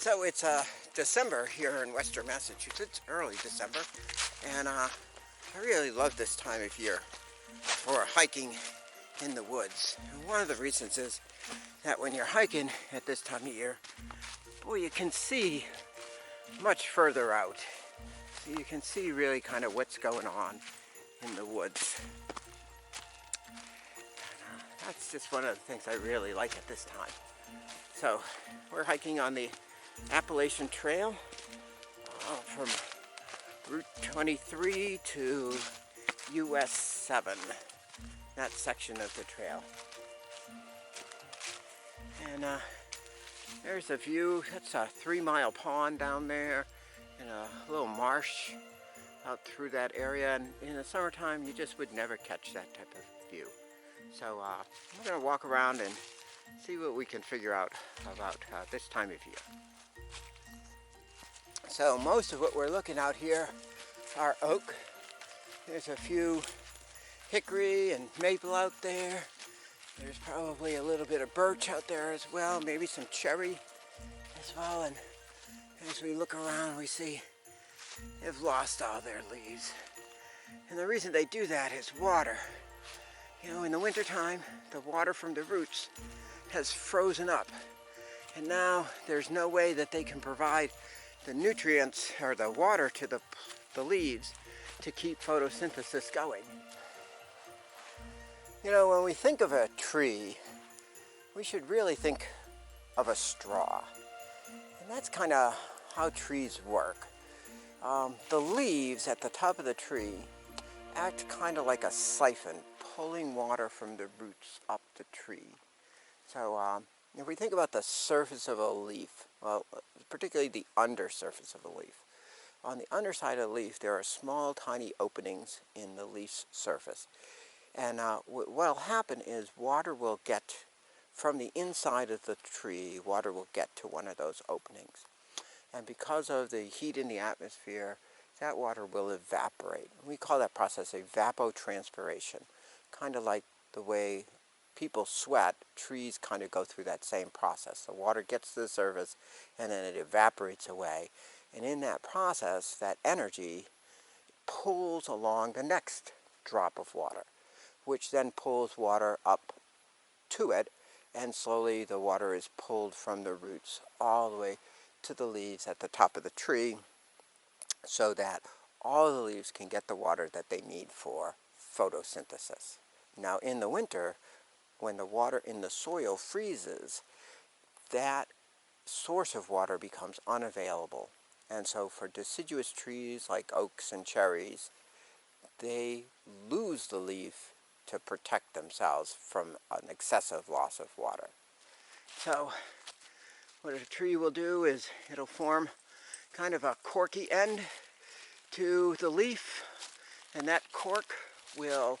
So it's December here in Western Massachusetts, early December, and I really love this time of year for hiking in the woods. And one of the reasons is that when you're hiking at this time of year, boy, you can see much further out. So you can see really kind of what's going on in the woods. That's just one of the things I really like at this time. So we're hiking on the Appalachian Trail from Route 23 to US 7, that section of the trail. And there's a view. That's a 3-mile pond down there and a little marsh out through that area. And in the summertime, you just would never catch that type of view. So we're going to walk around and see what we can figure out about this time of year. So most of what we're looking out here are oak. There's a few hickory and maple out there. There's probably a little bit of birch out there as well, maybe some cherry as well. And as we look around, we see they've lost all their leaves. And the reason they do that is water. You know, in the wintertime, the water from the roots has frozen up. And now there's no way that they can provide the nutrients or the water to the leaves to keep photosynthesis going. You know, when we think of a tree, we should really think of a straw. And that's kind of how trees work. The leaves at the top of the tree act kind of like a siphon, pulling water from the roots up the tree. So if we think about the surface of a leaf, well, particularly the undersurface of a leaf, on the underside of the leaf there are small tiny openings in the leaf's surface. And what will happen is water will get from the inside of the tree, water will get to one of those openings. And because of the heat in the atmosphere, that water will evaporate. We call that process evapotranspiration, kind of like the way people sweat. Trees kind of go through that same process. The water gets to the surface and then it evaporates away. And in that process, that energy pulls along the next drop of water, which then pulls water up to it, and slowly the water is pulled from the roots all the way to the leaves at the top of the tree, so that all the leaves can get the water that they need for photosynthesis. Now in the winter, when the water in the soil freezes, that source of water becomes unavailable. And so for deciduous trees like oaks and cherries, they lose the leaf to protect themselves from an excessive loss of water. So what a tree will do is it'll form kind of a corky end to the leaf, and that cork will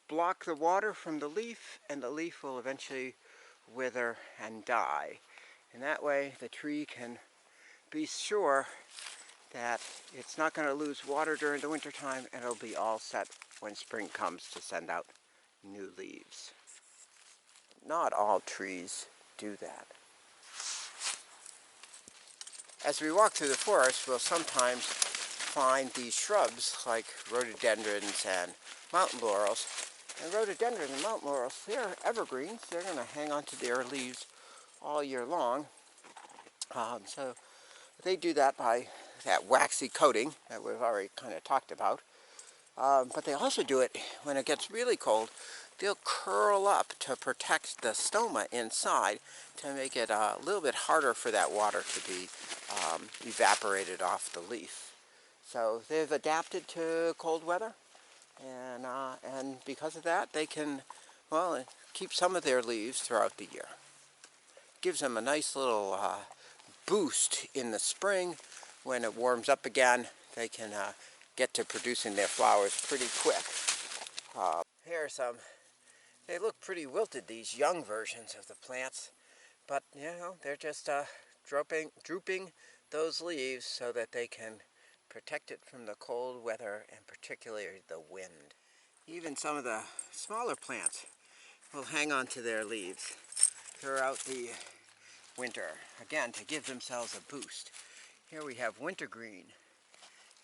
block the water from the leaf, and the leaf will eventually wither and die. And that way the tree can be sure that it's not going to lose water during the wintertime, and it'll be all set when spring comes to send out new leaves. Not all trees do that. As we walk through the forest, we'll sometimes find these shrubs like rhododendrons and mountain laurels. And rhododendrons and mountain laurels, they're evergreens. They're going to hang on to their leaves all year long. So they do that by that waxy coating that we've already kind of talked about. But they also do it when it gets really cold. They'll curl up to protect the stoma inside, to make it a little bit harder for that water to be evaporated off the leaf. So they've adapted to cold weather, and because of that, they can, well, keep some of their leaves throughout the year. Gives them a nice little boost in the spring. When it warms up again, they can get to producing their flowers pretty quick. Here are some. They look pretty wilted, these young versions of the plants, but you know, they're just drooping those leaves so that they can protect it from the cold weather and particularly the wind. Even some of the smaller plants will hang on to their leaves throughout the winter, again, to give themselves a boost. Here we have wintergreen,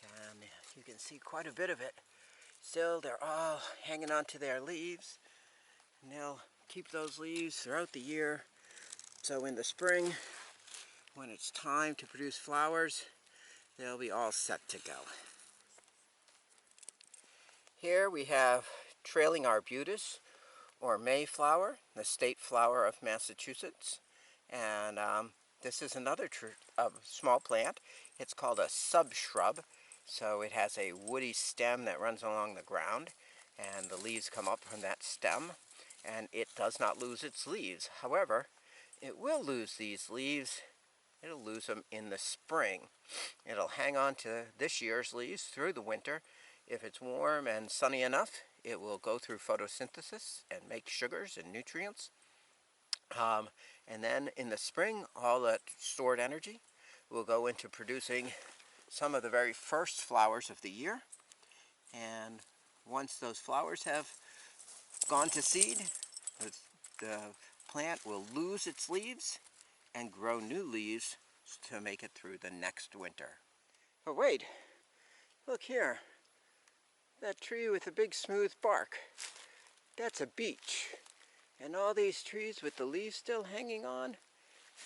and you can see quite a bit of it. Still, they're all hanging on to their leaves, and they'll keep those leaves throughout the year. So in the spring, when it's time to produce flowers, they'll be all set to go. Here we have trailing arbutus, or Mayflower, the state flower of Massachusetts. And this is another small plant. It's called a subshrub. So it has a woody stem that runs along the ground, and the leaves come up from that stem, and it does not lose its leaves. However, it will lose these leaves. It'll lose them in the spring. It'll hang on to this year's leaves through the winter. If it's warm and sunny enough, it will go through photosynthesis and make sugars and nutrients. And then in the spring, all that stored energy will go into producing some of the very first flowers of the year. And once those flowers have gone to seed, the plant will lose its leaves and grow new leaves to make it through the next winter. But wait, look here. That tree with the big smooth bark, that's a beech. And all these trees with the leaves still hanging on,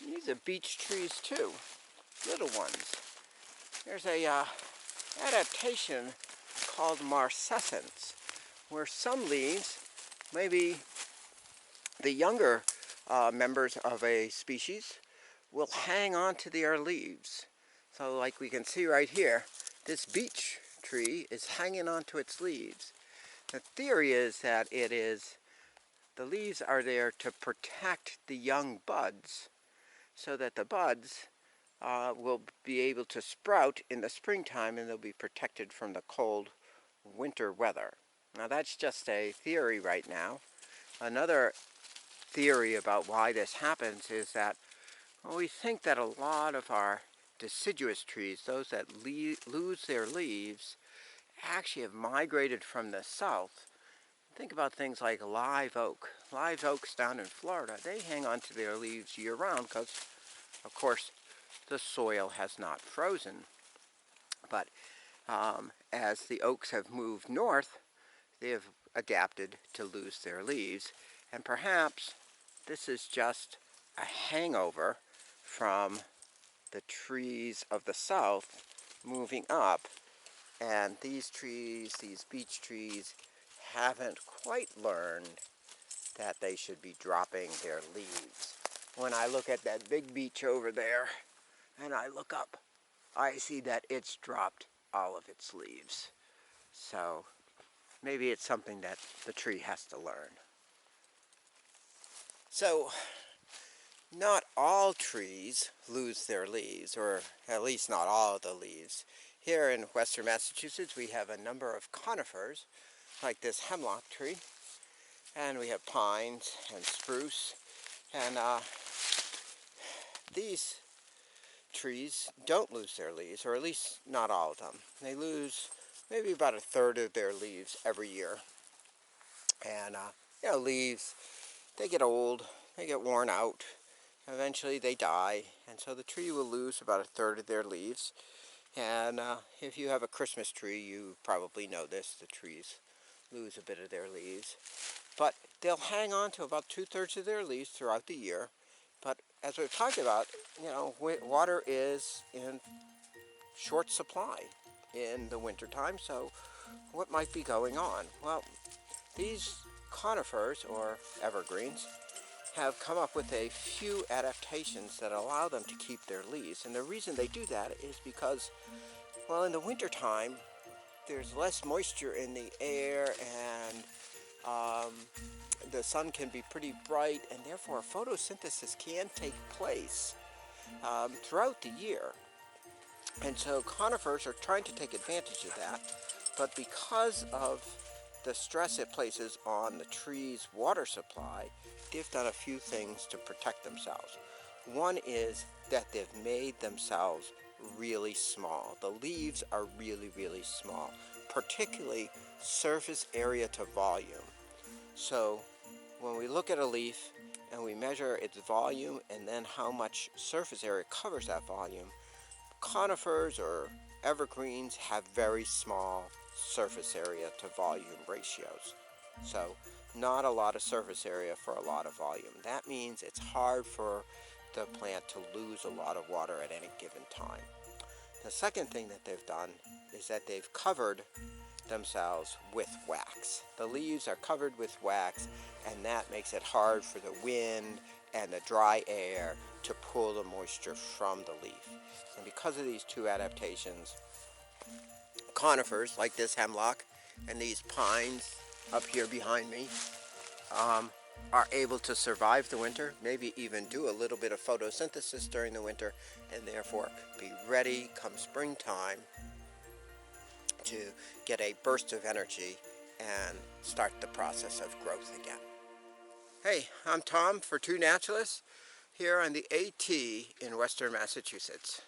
these are beech trees too, little ones. There's a adaptation called marcescence, where some leaves, maybe the younger members of a species, will hang on to their leaves. So like we can see right here, this beech tree is hanging on to its leaves. The theory is that the leaves are there to protect the young buds, so that the buds will be able to sprout in the springtime, and they'll be protected from the cold winter weather. Now that's just a theory right now. Another theory about why this happens is that we think that a lot of our deciduous trees, those that lose their leaves, actually have migrated from the south. Think about things like live oak. Live oaks down in Florida, they hang on to their leaves year-round because, of course, the soil has not frozen. But as the oaks have moved north, they have adapted to lose their leaves. And perhaps this is just a hangover from the trees of the south moving up. And these trees, these beech trees, haven't quite learned that they should be dropping their leaves. When I look at that big beech over there, and I look up, I see that it's dropped all of its leaves. So maybe it's something that the tree has to learn. So not all trees lose their leaves, or at least not all of the leaves. Here in western Massachusetts, we have a number of conifers, like this hemlock tree, and we have pines and spruce, and these trees don't lose their leaves, or at least not all of them. They lose maybe about a third of their leaves every year. And leaves, they get old, they get worn out, eventually they die, and so the tree will lose about a third of their leaves. And if you have a Christmas tree, you probably know this, the trees lose a bit of their leaves. But they'll hang on to about 2/3 of their leaves throughout the year. But as we've talked about, water is in short supply in the wintertime, so what might be going on? Well, these conifers, or evergreens, have come up with a few adaptations that allow them to keep their leaves. And the reason they do that is because, well, in the wintertime, there's less moisture in the air, and the sun can be pretty bright, and therefore photosynthesis can take place throughout the year. And so conifers are trying to take advantage of that, but because of the stress it places on the tree's water supply, they've done a few things to protect themselves. One is that they've made themselves really small. The leaves are really, really small, particularly surface area to volume. So when we look at a leaf and we measure its volume and then how much surface area covers that volume, conifers or evergreens have very small surface area to volume ratios. So not a lot of surface area for a lot of volume. That means it's hard for the plant to lose a lot of water at any given time. The second thing that they've done is that they've covered themselves with wax. The leaves are covered with wax, and that makes it hard for the wind and the dry air to pull the moisture from the leaf. And because of these two adaptations, conifers like this hemlock and these pines up here behind me are able to survive the winter, maybe even do a little bit of photosynthesis during the winter, and therefore be ready come springtime to get a burst of energy and start the process of growth again. Hey, I'm Tom for Two Naturalists here on the AT in Western Massachusetts.